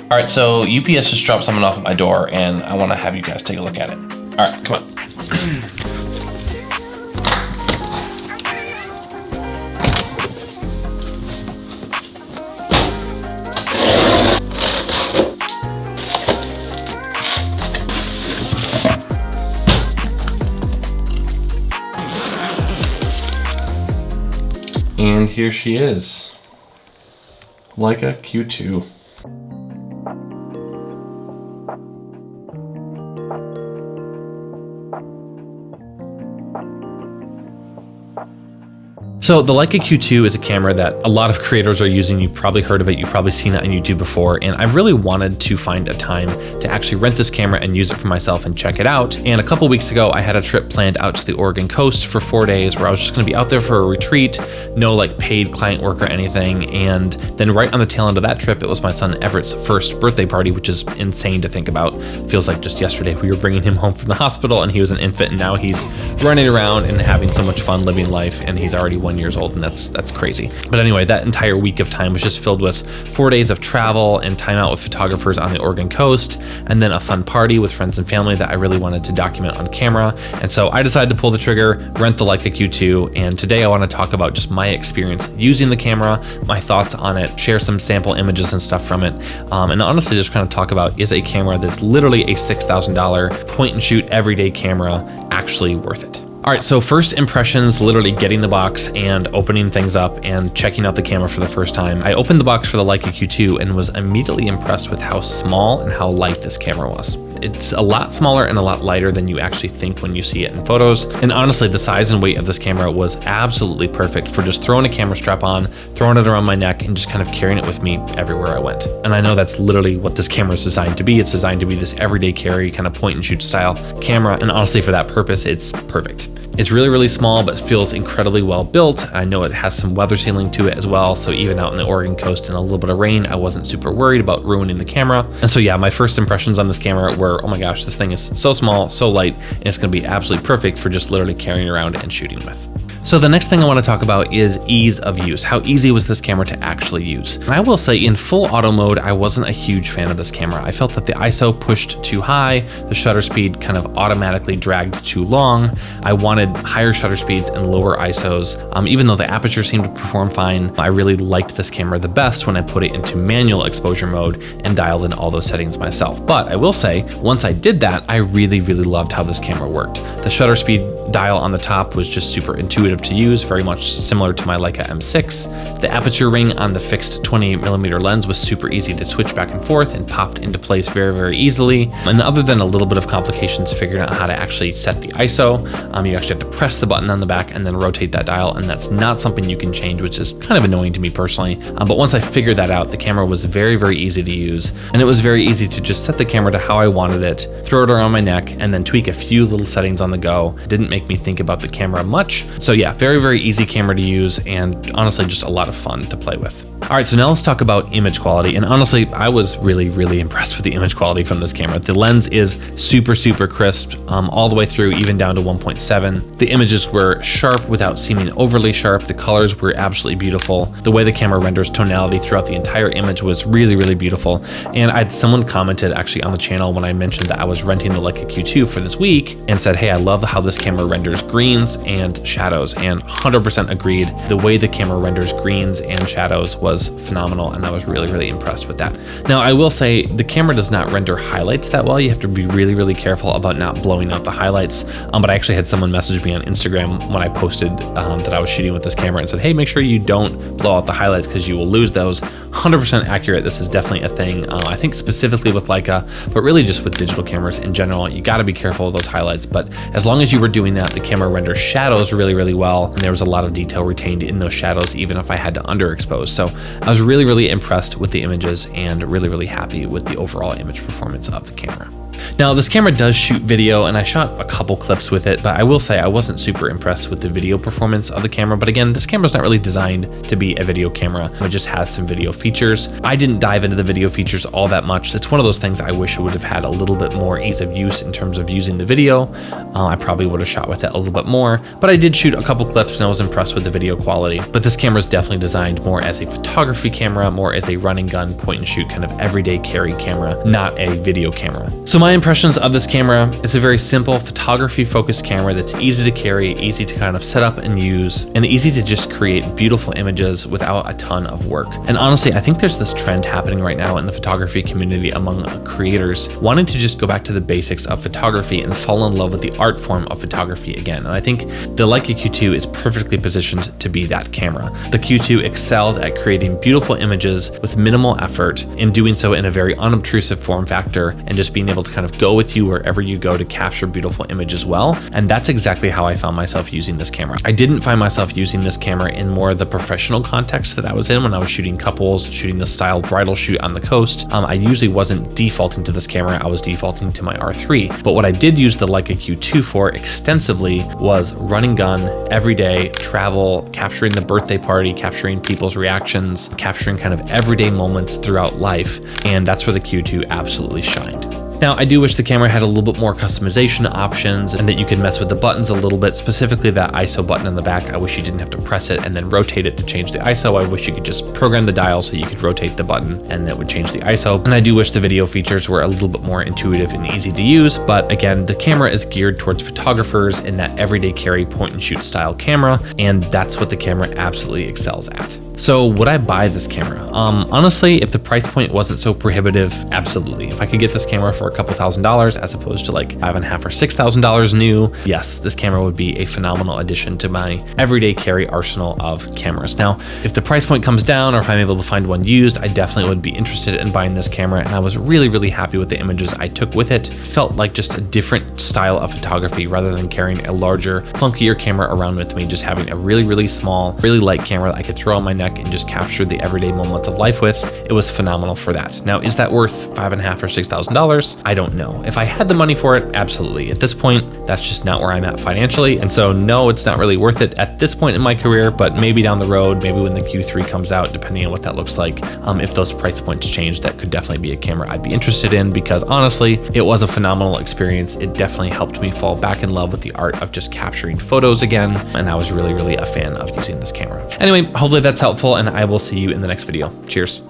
All right, so UPS just dropped something off at my door, and I want to have you guys take a look at it. All right, come on. And here she is, Leica Q2. So the Leica Q2 is a camera that a lot of creators are using. You've probably heard of it. You've probably seen it on YouTube before. And I've really wanted to find a time to actually rent this camera and use it for myself and check it out. And a couple weeks ago, I had a trip planned out to the Oregon coast for 4 days where I was just gonna be out there for a retreat, no like paid client work or anything. And then right on the tail end of that trip, it was my son Everett's first birthday party, which is insane to think about. Feels like just yesterday we were bringing him home from the hospital and he was an infant, and now he's running around and having so much fun living life, and he's already 1 year old, and that's crazy. But anyway, that entire week of time was just filled with 4 days of travel and time out with photographers on the Oregon coast, and then a fun party with friends and family that I really wanted to document on camera. And so I decided to pull the trigger, rent the Leica Q2, and today I want to talk about just my experience using the camera, my thoughts on it, share some sample images and stuff from it, and honestly just kind of talk about, is a camera that's literally a $6,000 point and shoot everyday camera actually worth it? All right, so first impressions, literally getting the box and opening things up and checking out the camera for the first time. I opened the box for the Leica Q2 and was immediately impressed with how small and how light this camera was. It's a lot smaller and a lot lighter than you actually think when you see it in photos. And honestly, the size and weight of this camera was absolutely perfect for just throwing a camera strap on, throwing it around my neck, and just kind of carrying it with me everywhere I went. And I know that's literally what this camera is designed to be. It's designed to be this everyday carry, kind of point and shoot style camera. And honestly, for that purpose, it's perfect. It's really, really small, but feels incredibly well built. I know it has some weather sealing to it as well. So even out in the Oregon coast in a little bit of rain, I wasn't super worried about ruining the camera. And so yeah, my first impressions on this camera were, oh my gosh, this thing is so small, so light, and it's gonna be absolutely perfect for just literally carrying around and shooting with. So the next thing I want to talk about is ease of use. How easy was this camera to actually use? And I will say in full auto mode, I wasn't a huge fan of this camera. I felt that the ISO pushed too high, the shutter speed kind of automatically dragged too long. I wanted higher shutter speeds and lower ISOs. Even though the aperture seemed to perform fine, I really liked this camera the best when I put it into manual exposure mode and dialed in all those settings myself. But I will say, once I did that, I really, really loved how this camera worked. The shutter speed dial on the top was just super intuitive to use, very much similar to my Leica M6. The aperture ring on the fixed 28mm lens was super easy to switch back and forth and popped into place very, very easily. And other than a little bit of complications figuring out how to actually set the ISO, you actually have to press the button on the back and then rotate that dial, and that's not something you can change, which is kind of annoying to me personally. But once I figured that out, the camera was very, very easy to use, and it was very easy to just set the camera to how I wanted it, throw it around my neck, and then tweak a few little settings on the go. It didn't make me think about the camera much. So yeah, very, very easy camera to use, and honestly just a lot of fun to play with. All right, so now let's talk about image quality. And honestly, I was really, really impressed with the image quality from this camera. The lens is super, super crisp all the way through, even down to 1.7. The images were sharp without seeming overly sharp. The colors were absolutely beautiful. The way the camera renders tonality throughout the entire image was really, really beautiful. And I had someone commented actually on the channel when I mentioned that I was renting the Leica Q2 for this week and said, hey, I love how this camera renders greens and shadows, and 100% agreed. The way the camera renders greens and shadows was phenomenal, and I was really, really impressed with that. Now, I will say the camera does not render highlights that well. You have to be really, really careful about not blowing out the highlights. But I actually had someone message me on Instagram when I posted that I was shooting with this camera and said, hey, make sure you don't blow out the highlights because you will lose those. 100% accurate. This is definitely a thing. I think specifically with Leica, but really just with digital cameras in general, you got to be careful of those highlights. But as long as you were doing that, the camera renders shadows really, really well. And there was a lot of detail retained in those shadows, even if I had to underexpose. So I was really, really impressed with the images and really, really happy with the overall image performance of the camera. Now, this camera does shoot video, and I shot a couple clips with it, but I will say I wasn't super impressed with the video performance of the camera. But again, this camera's not really designed to be a video camera. It just has some video features. I didn't dive into the video features all that much. It's one of those things I wish it would have had a little bit more ease of use in terms of using the video. I probably would have shot with it a little bit more, but I did shoot a couple clips and I was impressed with the video quality. But this camera is definitely designed more as a photography camera, more as a run and gun, point and shoot kind of everyday carry camera, not a video camera. So my impressions of this camera, it's a very simple photography focused camera that's easy to carry, easy to kind of set up and use, and easy to just create beautiful images without a ton of work. And honestly, I think there's this trend happening right now in the photography community among creators wanting to just go back to the basics of photography and fall in love with the art form of photography again. And I think the Leica Q2 is perfectly positioned to be that camera. The Q2 excels at creating beautiful images with minimal effort and doing so in a very unobtrusive form factor, and just being able to kind of go with you wherever you go to capture beautiful images well. And that's exactly how I found myself using this camera. I didn't find myself using this camera in more of the professional context that I was in when I was shooting couples, shooting the style bridal shoot on the coast. I usually wasn't defaulting to this camera, I was defaulting to my R3. But what I did use the Leica Q2 for extensively was run and gun, everyday travel, capturing the birthday party, capturing people's reactions, capturing kind of everyday moments throughout life. And that's where the Q2 absolutely shined. Now, I do wish the camera had a little bit more customization options and that you could mess with the buttons a little bit, specifically that ISO button in the back. I wish you didn't have to press it and then rotate it to change the ISO. I wish you could just program the dial so you could rotate the button and that would change the ISO. And I do wish the video features were a little bit more intuitive and easy to use. But again, the camera is geared towards photographers in that everyday carry point and shoot style camera. And that's what the camera absolutely excels at. So would I buy this camera? Honestly, if the price point wasn't so prohibitive, absolutely. If I could get this camera for a couple $1,000 as opposed to like $5,500 or $6,000 new, yes, this camera would be a phenomenal addition to my everyday carry arsenal of cameras. Now, if the price point comes down or if I'm able to find one used, I definitely would be interested in buying this camera. And I was really, really happy with the images I took with it. Felt like just a different style of photography rather than carrying a larger, clunkier camera around with me, just having a really, really small, really light camera that I could throw on my neck and just capture the everyday moments of life with. It was phenomenal for that. Now, is that worth $5,500 or $6,000? I don't know. If I had the money for it, absolutely. At this point, that's just not where I'm at financially. And so no, it's not really worth it at this point in my career, but maybe down the road, maybe when the Q3 comes out, depending on what that looks like, if those price points change, that could definitely be a camera I'd be interested in, because honestly, it was a phenomenal experience. It definitely helped me fall back in love with the art of just capturing photos again. And I was really, really a fan of using this camera. Anyway, hopefully that's helpful, and I will see you in the next video. Cheers.